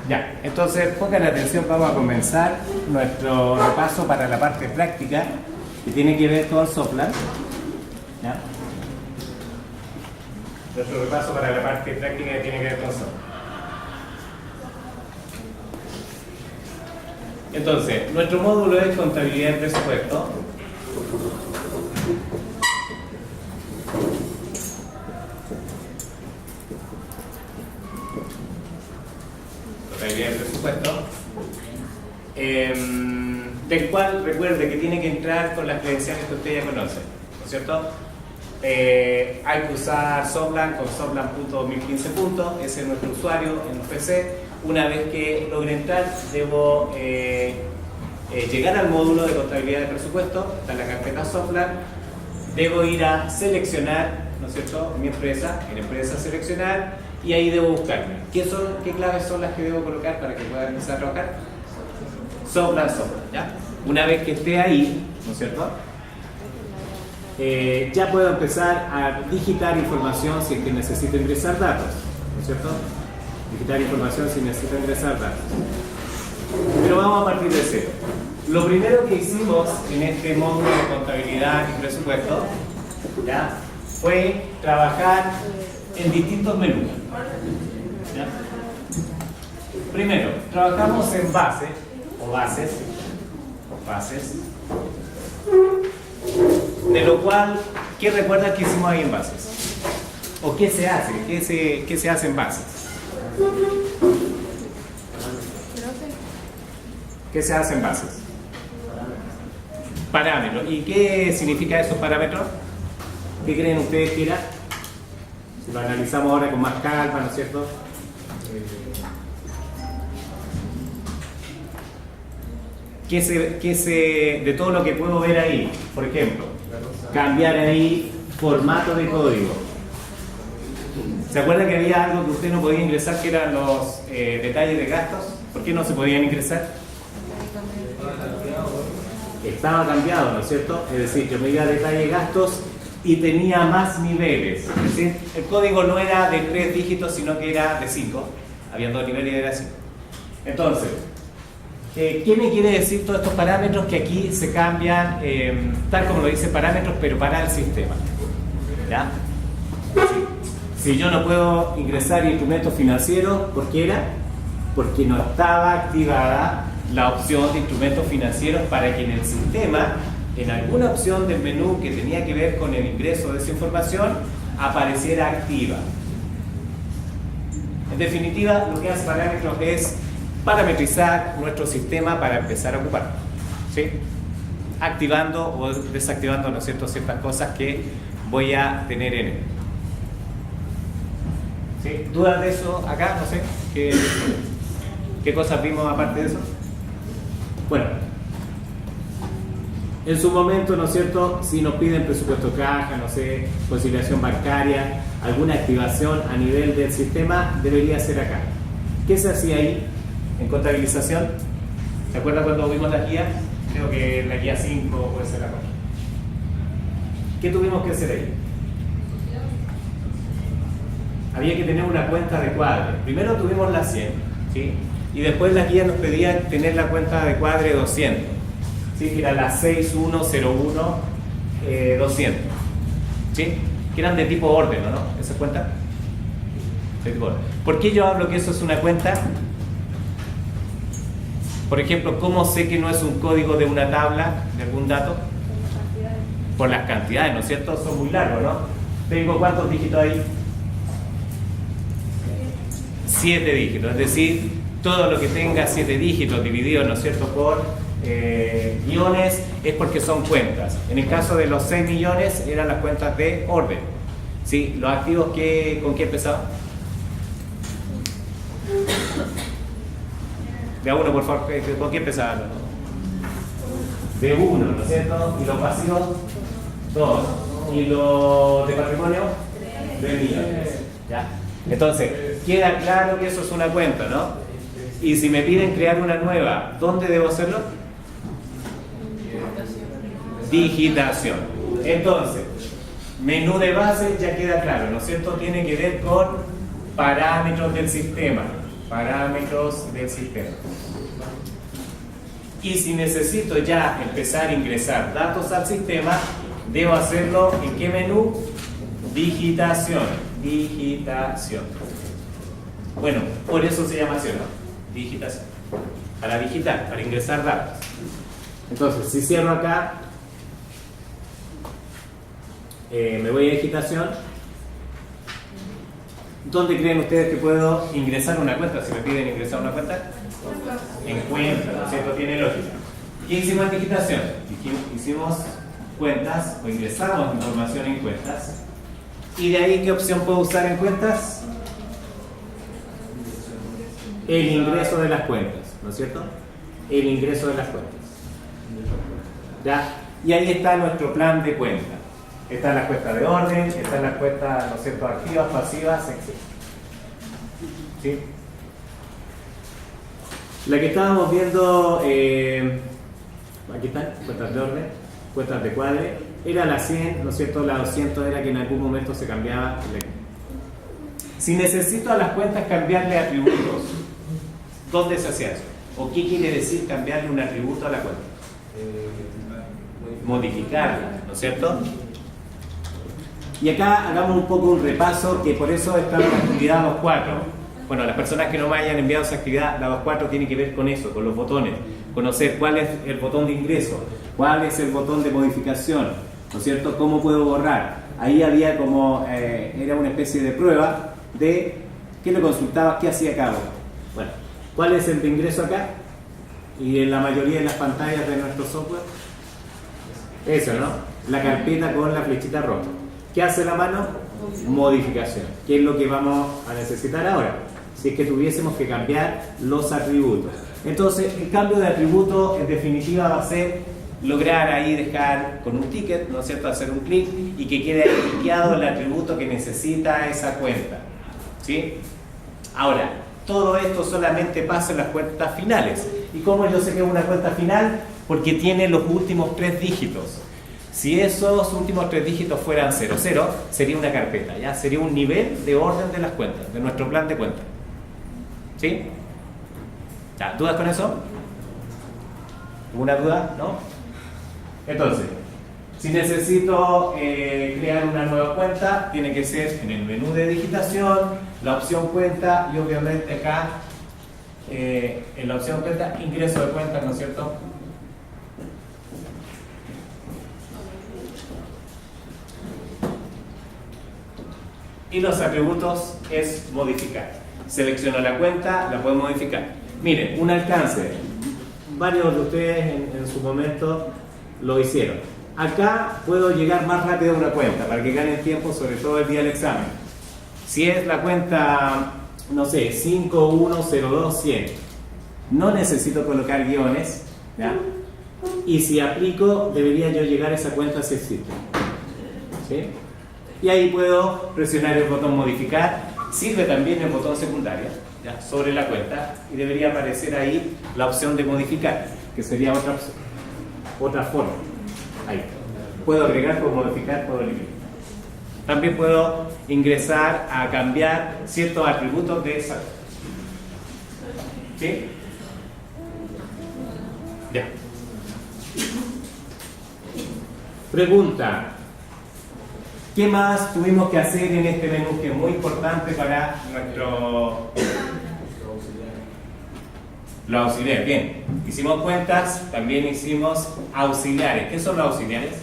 Ya, entonces pongan atención, vamos a comenzar nuestro repaso para la parte práctica que tiene que ver con Soflan. ¿Ya? Nuestro repaso para la parte práctica que tiene que ver con Soflan. Entonces, nuestro módulo es contabilidad de presupuesto. Contabilidad de presupuesto. Del cual recuerde que tiene que entrar con las credenciales que usted ya conoce, ¿no es cierto? Hay que usar Soflan con Soflan.2015. Ese es nuestro usuario en PC. Una vez que logre entrar, debo llegar al módulo de contabilidad de presupuesto, está en la carpeta Soflan. Debo ir a seleccionar, ¿no es cierto?, mi empresa, en empresa seleccionar, y ahí debo buscarme. ¿Qué claves son las que debo colocar para que pueda empezar a trabajar? Soflan, ¿ya? Una vez que esté ahí, ¿no es cierto?, ya puedo empezar a digitar información si es que necesito ingresar datos, ¿no es cierto? Digitar información si necesito ingresar datos. Pero vamos a partir de cero. Lo primero que hicimos en este módulo de contabilidad y presupuesto, ¿ya?, fue trabajar en distintos menús. ¿Ya? Primero, trabajamos en base o bases, de lo cual, ¿qué recuerdas que hicimos ahí en bases? ¿O qué se hace? ¿Qué se hace en bases? ¿Qué se hace en bases? Parámetros. ¿Y qué significa esos parámetros? ¿Qué creen ustedes que era? Si lo analizamos ahora con más calma, ¿no es cierto? De todo lo que puedo ver ahí, por ejemplo, cambiar ahí formato de código. ¿Se acuerdan que había algo que usted no podía ingresar, que eran los detalles de gastos? ¿Por qué no se podían ingresar? Estaba cambiado, ¿no es cierto? Es decir, yo me iba a detalle de gastos y tenía más niveles. Es decir, el código no era de 3 dígitos, sino que era de 5. Habían 2 niveles y era 5. Entonces, ¿qué me quiere decir todos estos parámetros que aquí se cambian, tal como lo dice parámetros, pero para el sistema? ¿Ya? Si yo no puedo ingresar instrumentos financieros, ¿por qué era? Porque no estaba activada la opción de instrumentos financieros para que en el sistema, en alguna opción del menú que tenía que ver con el ingreso de esa información, apareciera activa. En definitiva, lo que hace parámetros es parametrizar nuestro sistema para empezar a ocuparlo, ¿sí? Activando o desactivando, ¿no es cierto?, ciertas cosas que voy a tener en él. ¿Sí? ¿Dudas de eso acá? No sé. ¿Qué cosas vimos aparte de eso? Bueno, en su momento, ¿no es cierto?, si nos piden presupuesto caja, no sé, conciliación bancaria, alguna activación a nivel del sistema, debería ser acá. ¿Qué se hacía ahí en contabilización? ¿Se acuerdan cuando vimos la guía? Creo que la guía 5 puede ser la cosa. ¿Qué tuvimos que hacer ahí? Había que tener una cuenta de cuadre. Primero tuvimos la 100, ¿sí? Y después la guía nos pedía tener la cuenta de cuadre 200, ¿sí? Que era la 6101 200, ¿sí? Que eran de tipo orden, ¿no? ¿Esa cuenta? De tipo orden. ¿Por qué yo hablo que eso es una cuenta? Por ejemplo, ¿cómo sé que no es un código de una tabla, de algún dato? Por las cantidades, ¿no es cierto? Son muy largos, ¿no? ¿Tengo cuántos dígitos ahí? 7 dígitos, es decir, todo lo que tenga 7 dígitos divididos, ¿no es cierto?, por millones, es porque son cuentas. En el caso de los 6 millones eran las cuentas de orden, ¿sí? Los activos, ¿con qué empezaban? De a uno, por favor, ¿con qué empezaban? De 1, ¿no es cierto? Y los pasivos, 2. Y los de patrimonio, 3 millones. ¿Ya? Entonces, queda claro que eso es una cuenta, ¿no? Y si me piden crear una nueva, ¿dónde debo hacerlo? Digitación. Entonces, menú de base ya queda claro, ¿no es cierto? Tiene que ver con parámetros del sistema. Parámetros del sistema. Y si necesito ya empezar a ingresar datos al sistema, debo hacerlo ¿en qué menú? Digitación. Digitación. Bueno, por eso se llama así, ¿no? Digitación. Para digitar, para ingresar datos. Entonces, si cierro acá, me voy a digitación. ¿Dónde creen ustedes que puedo ingresar una cuenta? Si me piden ingresar una cuenta, en cuenta, ¿no es cierto? Tiene lógica. ¿Qué hicimos en digitación? Hicimos cuentas o ingresamos información en cuentas. ¿Y de ahí qué opción puedo usar en cuentas? El ingreso de las cuentas, ¿no es cierto? El ingreso de las cuentas. ¿Ya? Y ahí está nuestro plan de cuenta. Están las cuentas de orden, están las cuentas, ¿no es cierto?, activas, pasivas, etc. ¿Sí? La que estábamos viendo, aquí están, cuentas de orden, cuentas de cuadre, era la 100, ¿no es cierto?, la 200 era que en algún momento se cambiaba. Si necesito a las cuentas cambiarle atributos, ¿dónde se hacía eso? ¿O qué quiere decir cambiarle un atributo a la cuenta? Modificarla, ¿no es cierto? Y acá hagamos un poco un repaso, que por eso está en la actividad 2.4. Bueno, las personas que no me hayan enviado esa actividad, la 2.4 tiene que ver con eso, con los botones. Conocer cuál es el botón de ingreso, cuál es el botón de modificación, ¿no es cierto? ¿Cómo puedo borrar? Ahí había como, era una especie de prueba de qué le consultaba, qué hacía cada uno. Bueno, ¿cuál es el de ingreso acá? Y en la mayoría de las pantallas de nuestro software, eso, ¿no? La carpeta con la flechita roja. ¿Qué hace la mano? Modificación. ¿Qué es lo que vamos a necesitar ahora? Si es que tuviésemos que cambiar los atributos. Entonces, el cambio de atributo en definitiva va a ser lograr ahí dejar con un ticket, ¿no es cierto?, hacer un clic y que quede ahí cliqueado el atributo que necesita esa cuenta. ¿Sí? Ahora, todo esto solamente pasa en las cuentas finales. ¿Y cómo yo sé que es una cuenta final? Porque tiene los últimos 3 dígitos. Si esos últimos 3 dígitos fueran 00, sería una carpeta, ¿ya? Sería un nivel de orden de las cuentas, de nuestro plan de cuentas. ¿Sí? ¿Ya? ¿Dudas con eso? ¿Alguna duda? ¿No? Entonces, si necesito crear una nueva cuenta, tiene que ser en el menú de digitación, la opción cuenta y obviamente acá, en la opción cuenta, ingreso de cuentas, ¿no es cierto? Y los atributos es modificar. Selecciono la cuenta, la puedo modificar. Miren, un alcance. Varios de ustedes en su momento lo hicieron. Acá puedo llegar más rápido a una cuenta para que ganen tiempo, sobre todo el día del examen. Si es la cuenta, no sé, 5102-100, no necesito colocar guiones, ¿ya? Y si aplico, debería yo llegar a esa cuenta si existe. ¿Sí? Y ahí puedo presionar el botón modificar. Sirve también el botón secundario, ¿ya?, sobre la cuenta, y debería aparecer ahí la opción de modificar, que sería otra opción, otra forma. Ahí puedo agregar, puedo modificar, puedo eliminar. También puedo ingresar a cambiar ciertos atributos de esa. ¿Sí? Ya. Pregunta: ¿qué más tuvimos que hacer en este menú que es muy importante para nuestro... Los auxiliares? Bien, hicimos cuentas, también hicimos auxiliares. ¿Qué son los auxiliares?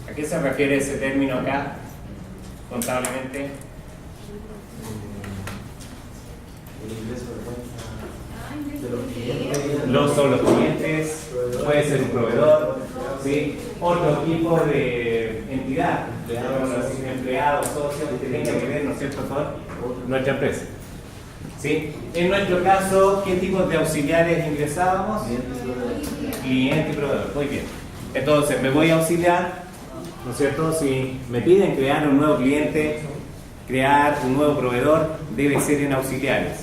¿A qué se refiere ese término acá, contablemente? El ingreso de cuenta de los clientes. Son los clientes, puede ser un proveedor, ¿sí? Otro tipo de entidad, empleados, socios, que tenga que ver, ¿no es cierto?, con nuestra empresa. ¿Sí? En nuestro caso, ¿qué tipos de auxiliares ingresábamos? Cliente y proveedor. Muy bien. Entonces, me voy a auxiliar, ¿no es cierto? Si me piden crear un nuevo cliente, crear un nuevo proveedor, debe ser en auxiliares.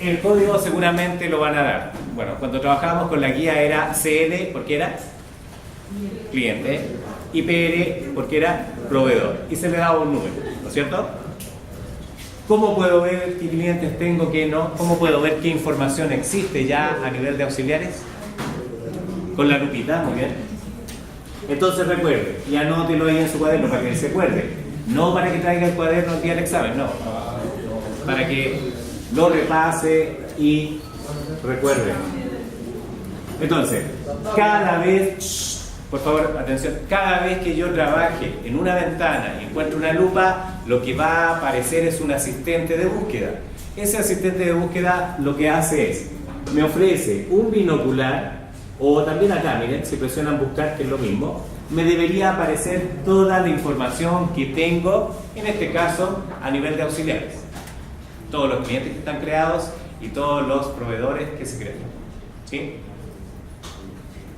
El código seguramente lo van a dar. Bueno, cuando trabajábamos con la guía era CL, porque era cliente, y PR, porque era proveedor, y se le daba un número, ¿no es cierto? ¿Cómo puedo ver qué clientes tengo, qué no? ¿Cómo puedo ver qué información existe ya a nivel de auxiliares? Con la lupita, muy bien. Entonces recuerde, y anótelo ahí en su cuaderno para que se acuerde. No para que traiga el cuaderno el día del examen, no. Para que lo repase y recuerde. Entonces, cada vez, por favor, atención, cada vez que yo trabaje en una ventana y encuentre una lupa, lo que va a aparecer es un asistente de búsqueda. Ese asistente de búsqueda lo que hace es, me ofrece un binocular, o también acá, miren, si presionan buscar, que es lo mismo, me debería aparecer toda la información que tengo, en este caso, a nivel de auxiliares. Todos los clientes que están creados y todos los proveedores que se crean. ¿Sí?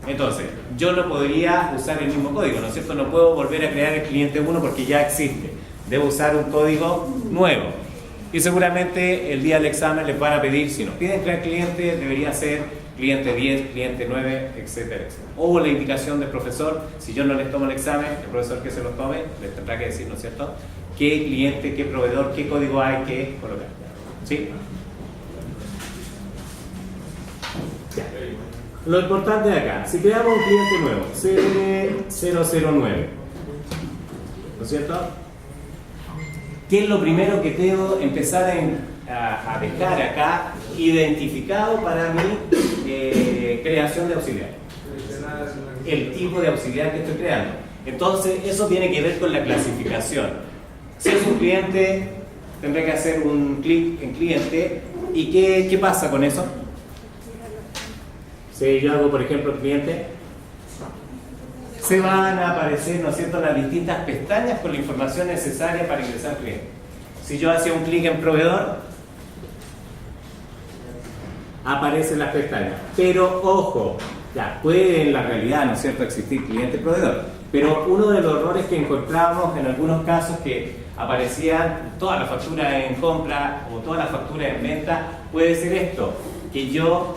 Entonces, yo no podría usar el mismo código, ¿no es cierto? No puedo volver a crear el cliente 1 porque ya existe. Debo usar un código nuevo. Y seguramente el día del examen les van a pedir, si nos piden crear cliente, debería ser cliente 10, cliente 9, etcétera, etcétera. O la indicación del profesor, si yo no les tomo el examen, el profesor que se los tome les tendrá que decir, ¿no es cierto?, qué cliente, qué proveedor, qué código hay que colocar. ¿Sí? Ya. Lo importante de acá, si creamos un cliente nuevo, CL009, ¿no es cierto? ¿Qué es lo primero que debo empezar a dejar acá identificado para mi creación de auxiliar? El tipo de auxiliar que estoy creando. Entonces, eso tiene que ver con la clasificación. Si es un cliente, tendré que hacer un clic en cliente. ¿Y qué pasa con eso? Si yo hago, por ejemplo, cliente, se van a aparecer, ¿no es cierto?, las distintas pestañas con la información necesaria para ingresar al cliente. Si yo hacía un clic en proveedor, aparecen las pestañas. Pero ojo, ya puede en la realidad, ¿no es cierto?, existir cliente-proveedor. Pero uno de los errores que encontramos en algunos casos que aparecían toda la factura en compra o toda la factura en venta, puede ser esto, que yo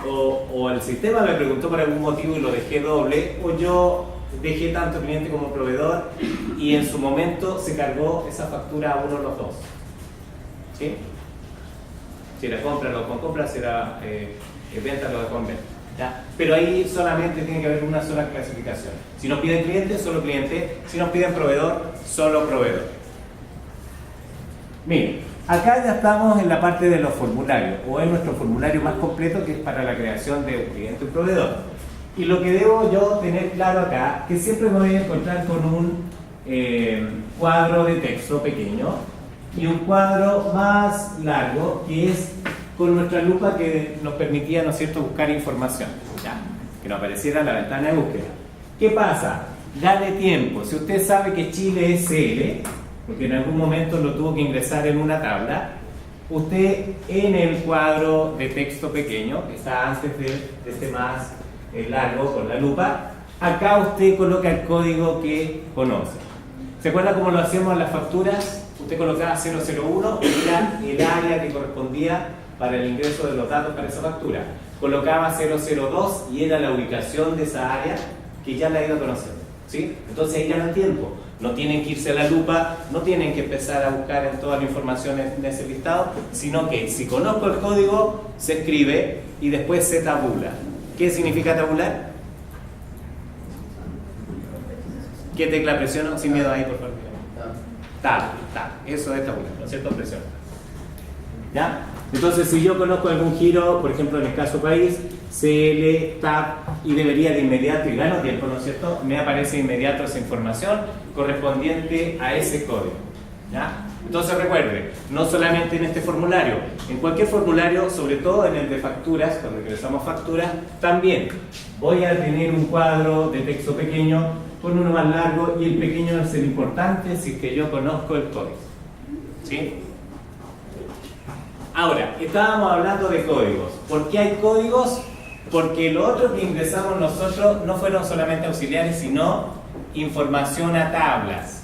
o el sistema me preguntó por algún motivo y lo dejé doble, o yo dejé tanto cliente como proveedor y en su momento se cargó esa factura a uno de los dos. ¿Sí? Si era compra, lo dejó en compra, si era venta, lo dejó en venta. ¿Ya? Pero ahí solamente tiene que haber una sola clasificación. Si nos piden cliente, solo cliente. Si nos piden proveedor, solo proveedor. Miren, acá ya estamos en la parte de los formularios, o en nuestro formulario más completo, que es para la creación de un cliente y un proveedor. Y lo que debo yo tener claro acá, que siempre me voy a encontrar con un cuadro de texto pequeño y un cuadro más largo, que es con nuestra lupa que nos permitía, ¿no es cierto?, buscar información, ¿ya?, que nos apareciera en la ventana de búsqueda. ¿Qué pasa? Dale tiempo. Si usted sabe que Chile es CL, porque en algún momento lo tuvo que ingresar en una tabla, usted en el cuadro de texto pequeño, que está antes de este más largo con la lupa, acá usted coloca el código que conoce. ¿Se acuerda cómo lo hacíamos en las facturas? Usted colocaba 001 y era el área que correspondía para el ingreso de los datos para esa factura. Colocaba 002 y era la ubicación de esa área que ya la ha ido conociendo. ¿Sí? Entonces ahí ganan tiempo. No tienen que irse a la lupa, no tienen que empezar a buscar en toda la información en ese listado, sino que si conozco el código, se escribe y después se tabula. ¿Qué significa tabular? ¿Qué tecla presiono? Sin miedo ahí, por favor. Tab. Eso es tabular, ¿no es cierto? Presión. ¿Ya? Entonces, si yo conozco algún giro, por ejemplo, en el caso país, CL, tab, y debería de inmediato, y gano tiempo, ¿no es cierto?, me aparece inmediato esa información correspondiente a ese código. ¿Ya? Entonces recuerde, no solamente en este formulario, en cualquier formulario, sobre todo en el de facturas, cuando ingresamos facturas, también voy a tener un cuadro de texto pequeño con uno más largo, y el pequeño es el importante si es que yo conozco el código. ¿Sí? Ahora, estábamos hablando de códigos. ¿Por qué hay códigos? Porque lo otro que ingresamos nosotros no fueron solamente auxiliares, sino información a tablas.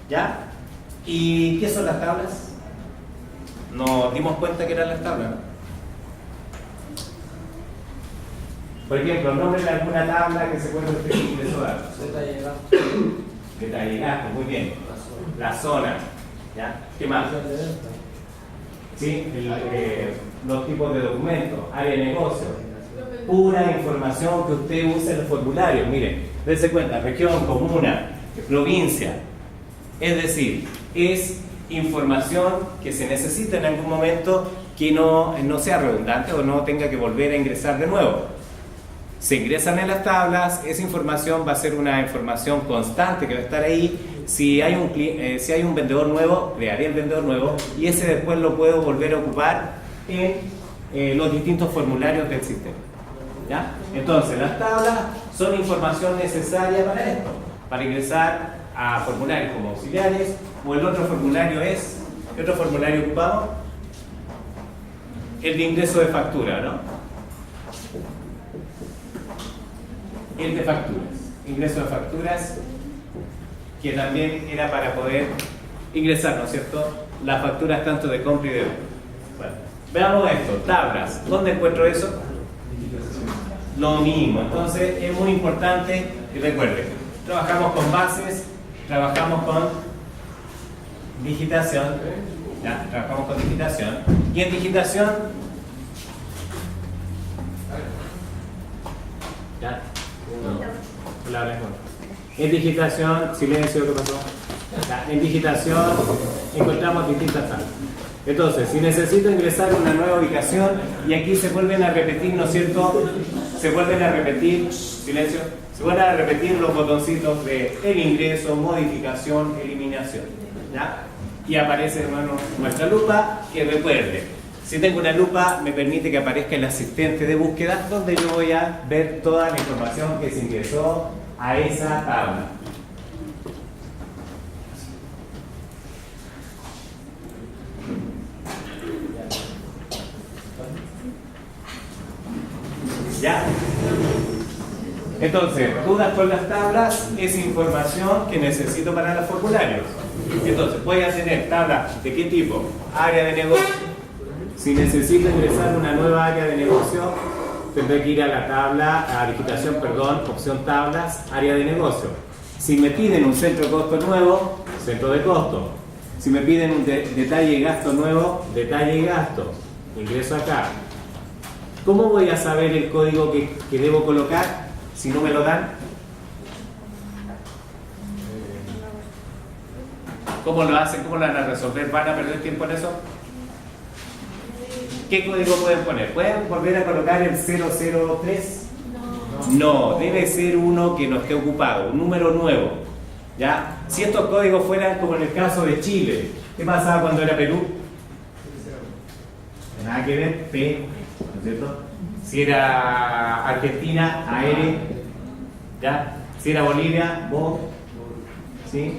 ¿Ya? ¿Y qué son las tablas? Nos dimos cuenta que eran las tablas, ¿no? Por ejemplo, nombre de alguna tabla que se puede usted ingresó datos. Detalle de gasto. Detalle de gasto, muy bien. La zona. ¿Ya? ¿Qué más? Sí, los tipos de documentos, área de negocio, pura información que usted usa en los formularios. Miren, dense cuenta, región, comuna, provincia. Es decir, es información que se necesita en algún momento que no sea redundante o no tenga que volver a ingresar de nuevo. Se ingresan en las tablas, esa información va a ser una información constante que va a estar ahí. Si hay un vendedor nuevo, crearé el vendedor nuevo y ese después lo puedo volver a ocupar en los distintos formularios del sistema. ¿Ya? Entonces, las tablas son información necesaria para esto, para ingresar a formularios como auxiliares, o el otro formulario es, ¿qué otro formulario ocupamos? El de ingreso de factura, ¿no? El de facturas, ingreso de facturas, que también era para poder ingresar, ¿no es cierto?, las facturas tanto de compra y de venta. Bueno, veamos esto, tablas, ¿dónde encuentro eso? Lo mismo, entonces es muy importante que recuerden, trabajamos con bases, trabajamos con digitación, ¿ya? Trabajamos con digitación, y en digitación, ¿ya? En digitación, silencio, ¿qué pasó? ¿Ya? En digitación encontramos distintas tablas. Entonces, si necesito ingresar a una nueva ubicación, y aquí se vuelven a repetir, ¿no es cierto? Se vuelven a repetir, silencio, se vuelven a repetir los botoncitos de el ingreso, modificación, eliminación, ¿ya? Y aparece, hermano, nuestra lupa, que recuerde, si tengo una lupa, me permite que aparezca el asistente de búsqueda, donde yo voy a ver toda la información que se ingresó a esa tabla. ¿Ya? Entonces, dudas con las tablas es información que necesito para los formularios. Entonces, voy a tener tablas de qué tipo? Área de negocio. Si necesito ingresar una nueva área de negocio, tendré que ir a la tabla, a digitación, perdón, opción tablas, área de negocio. Si me piden un centro de costo nuevo, centro de costo. Si me piden un detalle y gasto nuevo, detalle y gasto. Ingreso acá. ¿Cómo voy a saber el código que debo colocar si no me lo dan? ¿Cómo lo hacen? ¿Cómo lo van a resolver? ¿Van a perder tiempo en eso? ¿Qué código pueden poner? ¿Pueden volver a colocar el 003? No, debe ser uno que no esté ocupado, un número nuevo. ¿Ya? Si estos códigos fueran como en el caso de Chile, ¿qué pasaba cuando era Perú? Nada que ver, P, ¿no es cierto? Si era Argentina, AR, ¿ya? Si era Bolivia, BO, ¿sí?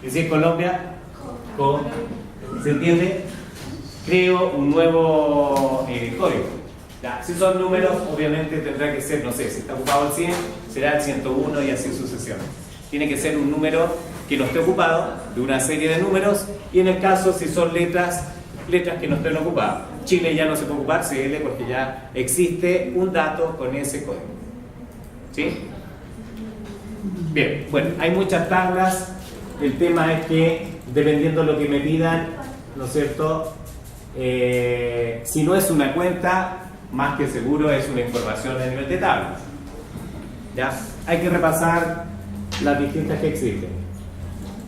Y si es Colombia, CO, ¿se entiende? Creo un nuevo código. ¿Ya? Si son números, obviamente tendrá que ser, no sé, si está ocupado el 100, será el 101 y así sucesivamente. Tiene que ser un número que no esté ocupado, de una serie de números, y en el caso, si son letras que no estén ocupadas. Chile ya no se puede ocupar CL porque ya existe un dato con ese código. ¿Sí? Bien, bueno, hay muchas tablas. El tema es que, dependiendo de lo que me pidan, ¿no es cierto? Si no es una cuenta, más que seguro es una información a nivel de tablas. ¿Ya? Hay que repasar las distintas que existen.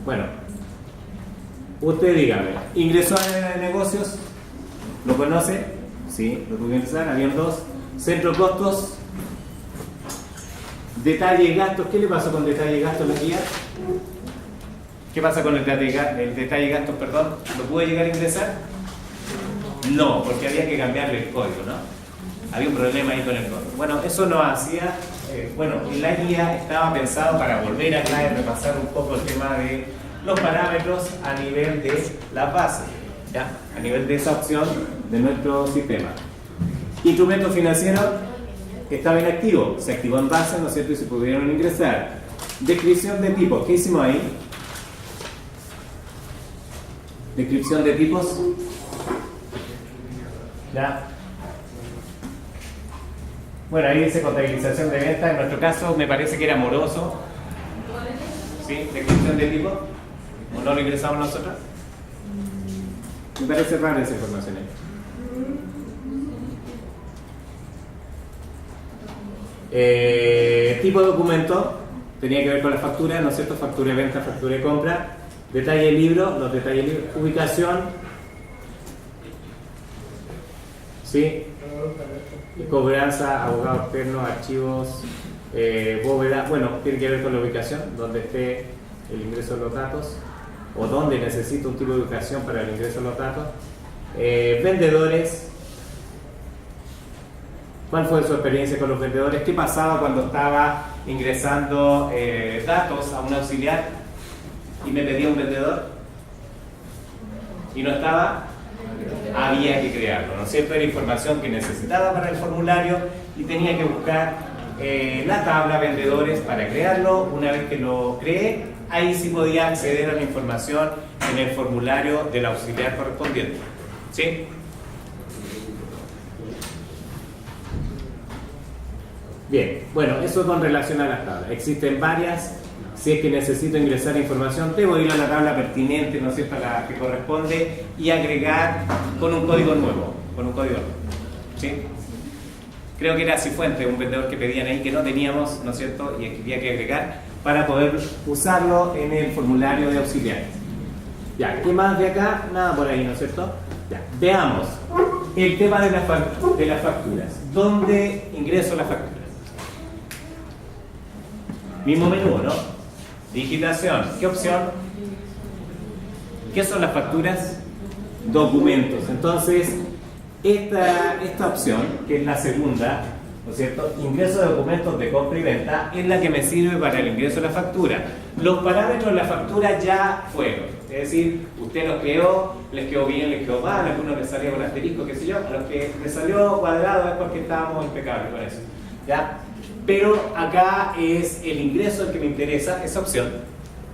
Bueno, usted dígame, ¿ingresó a área de negocios? ¿Lo conoce? Sí, lo tuve que ingresar, habían dos. Centro costos, detalle y gastos. ¿Qué le pasó con detalle y gastos la guía? ¿Qué pasa con el detalle y gastos, perdón? ¿Lo pude llegar a ingresar? No, porque había que cambiarle el código, ¿no? Había un problema ahí con el código. Bueno, eso nos hacía, la guía estaba pensado para volver acá y repasar un poco el tema de los parámetros a nivel de las bases, ¿ya? A nivel de esa opción de nuestro sistema. Instrumento financiero estaba inactivo, se activó en base, ¿no es cierto? Y se pudieron ingresar. Descripción de tipos, ¿qué hicimos ahí? Descripción de tipos. ¿Ya? Bueno, ahí dice contabilización de venta. En nuestro caso me parece que era moroso. ¿Sí? Descripción de tipo. ¿O no lo ingresamos nosotros? Me parece rara esa información ahí. Tipo de documento tenía que ver con la factura, ¿no es cierto? Factura de venta, factura de compra. Detalle del libro, los detalles del libro. Ubicación. ¿Sí? Cobranza, abogado externo, archivos, bóveda. Bueno, tiene que ver con la ubicación, donde esté el ingreso de los datos o donde necesito un tipo de ubicación para el ingreso de los datos. Vendedores. ¿Cuál fue su experiencia con los vendedores? ¿Qué pasaba cuando estaba ingresando datos a un auxiliar y me pedía un vendedor y no estaba? Había que crearlo, ¿no es cierto? Era información que necesitaba para el formulario y tenía que buscar la tabla vendedores para crearlo. Una vez que lo creé, ahí sí podía acceder a la información en el formulario del auxiliar correspondiente. ¿Sí? Bien, bueno, eso con relación a las tablas. Existen varias. Si es que necesito ingresar información, debo ir a la tabla pertinente, ¿no es cierto?, a la que corresponde y agregar con un código nuevo. ¿Sí? Creo que era Cifuente, un vendedor que pedían ahí que no teníamos, ¿no es cierto?, y había que agregar para poder usarlo en el formulario de auxiliares. Ya, ¿qué más de acá? Nada por ahí, ¿no es cierto? Ya, veamos el tema de las facturas. ¿Dónde ingreso las facturas? Mismo menú, ¿no? Digitación. ¿Qué opción? ¿Qué son las facturas? Documentos. Entonces, esta opción, que es la segunda, ¿no es cierto? Ingreso de documentos de compra y venta, es la que me sirve para el ingreso de la factura. Los parámetros de la factura ya fueron. Es decir, usted los creó, les quedó bien, les quedó mal, a algunos les salió con asterisco, qué sé yo, a los que les salió cuadrado es porque estábamos impecables con eso. ¿Ya? Pero acá es el ingreso el que me interesa, esa opción,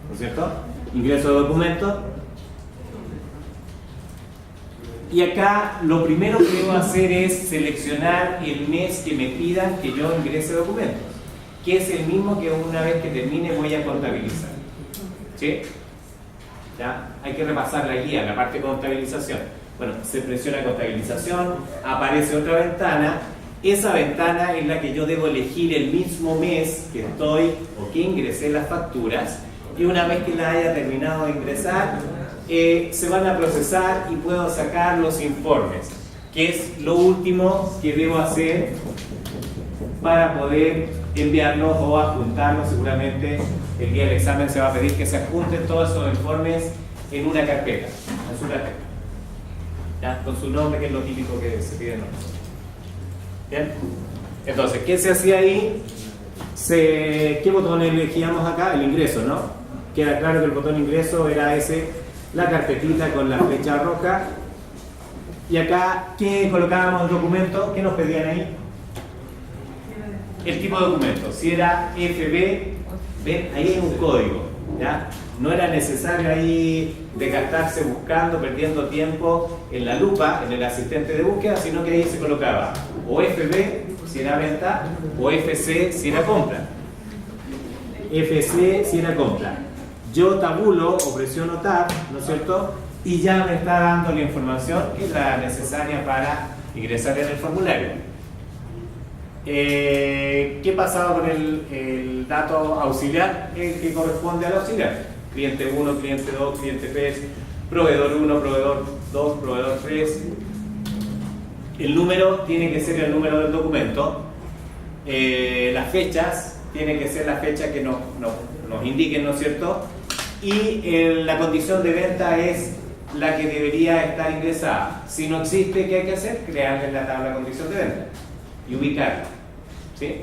¿no es cierto? Ingreso de documentos. Y acá lo primero que debo hacer es seleccionar el mes que me pidan que yo ingrese documentos, que es el mismo que una vez que termine voy a contabilizar. ¿Sí? ¿Ya? Hay que repasar la guía, la parte de contabilización. Bueno, se presiona contabilización, aparece otra ventana. Esa ventana es la que yo debo elegir el mismo mes que estoy o que ingresé las facturas, y una vez que la haya terminado de ingresar, se van a procesar y puedo sacar los informes, que es lo último que debo hacer para poder enviarlos o adjuntarlos. Seguramente el día del examen se va a pedir que se adjunten todos esos informes en una carpeta, en su carpeta, ¿ya? Con su nombre, que es lo típico que se pide, ¿no? Bien, entonces, ¿qué se hacía ahí? ¿Qué botón elegíamos acá? El ingreso, ¿no? Queda claro que el botón ingreso era ese, la carpetita con la flecha roja. Y acá, ¿qué colocábamos el documento? ¿Qué nos pedían ahí? El tipo de documento. Si era FB, ven, ahí hay un código, ¿ya? No era necesario ahí desgastarse buscando, perdiendo tiempo en la lupa, en el asistente de búsqueda, sino que ahí se colocaba o FB si era venta o FC si era compra. FC si era compra. Yo tabulo o presiono Tab, ¿no es cierto? Y ya me está dando la información que es la necesaria para ingresar en el formulario. ¿Qué pasaba con el dato auxiliar? El que corresponde al auxiliar. Cliente 1, cliente 2, cliente 3, proveedor 1, proveedor 2, proveedor 3. El número tiene que ser el número del documento. Las fechas tienen que ser las fechas que nos indiquen, ¿no es cierto? Y la condición de venta es la que debería estar ingresada. Si no existe, ¿qué hay que hacer? Crearle la tabla de condición de venta y ubicarla. ¿Sí?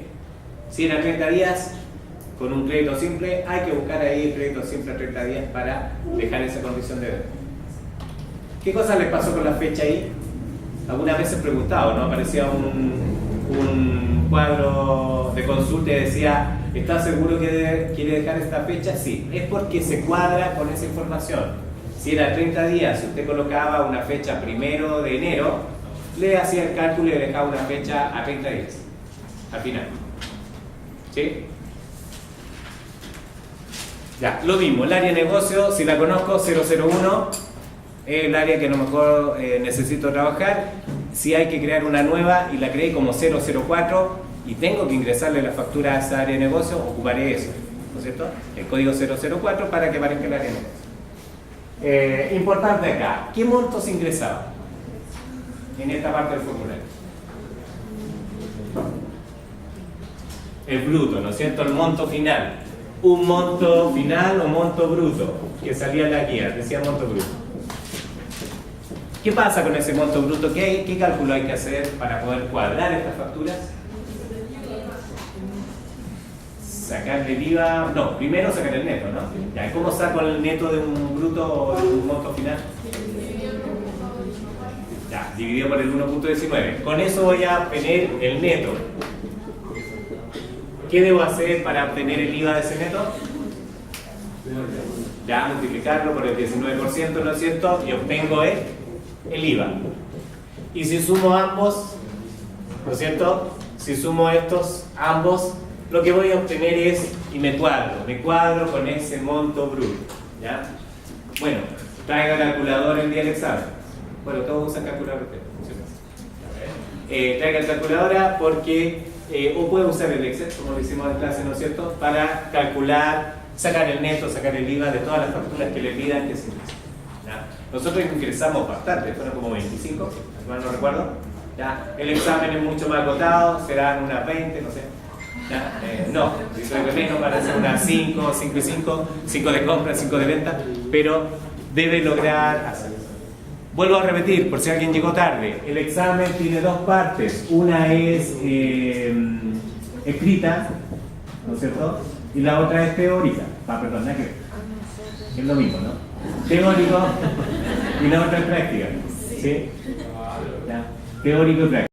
Si era 30 días, con un crédito simple, hay que buscar ahí el crédito simple a 30 días para dejar esa condición de venta. ¿Qué cosa les pasó con la fecha ahí? Algunas veces preguntado, ¿no? Aparecía un cuadro de consulta y decía, ¿está seguro que quiere dejar esta fecha? Sí, es porque se cuadra con esa información. Si era 30 días, si usted colocaba una fecha 1 de enero, le hacía el cálculo y le dejaba una fecha a 30 días, al final. ¿Sí? Ya, lo mismo, el área de negocio, si la conozco, 001, es el área que a lo mejor necesito trabajar. Si hay que crear una nueva y la creé como 004 y tengo que ingresarle la factura a esa área de negocio, ocuparé eso, ¿no es cierto? El código 004 para que aparezca el área de negocio. Importante acá, ¿qué montos ingresaba en esta parte del formulario? El bruto, ¿no es cierto? El monto final. Un monto final o monto bruto que salía en la guía, decía monto bruto. ¿Qué pasa con ese monto bruto? ¿Qué cálculo hay que hacer para poder cuadrar estas facturas? Sacarle el IVA, no, primero sacar el neto, ¿no? Ya, ¿cómo saco el neto de un bruto o de un monto final? Ya, dividido por el 1.19. Con eso voy a obtener el neto. ¿Qué debo hacer para obtener el IVA de ese neto? Ya, multiplicarlo por el 19%, ¿no es cierto? Y obtengo el IVA. Y si sumo ambos, ¿no es cierto? Si sumo estos ambos, lo que voy a obtener es, y me cuadro con ese monto bruto. ¿Ya? Bueno, traiga calculadora el día del examen. Bueno, todos usan calculadora. Traiga calculadora porque o puede usar el Excel, como lo hicimos en clase, ¿no es cierto?, para calcular, sacar el neto, sacar el IVA de todas las facturas que le pidan que se ingresen. ¿Ya? Nosotros ingresamos bastante, fueron como 25, si mal no recuerdo. ¿Ya? El examen es mucho más acotado, serán unas 20, no sé. ¿Ya? No, si soy de menos van a ser unas 5, 5 y 5, 5 de compra, 5 de venta, pero debe lograr hacerlo. Vuelvo a repetir, por si alguien llegó tarde, el examen tiene dos partes. Una es escrita, ¿no es cierto? Y la otra es teórica. Perdón, nada que ver. Es lo mismo, ¿no? Teórico y la otra es práctica. ¿Sí? ¿Ya? Teórico y práctico.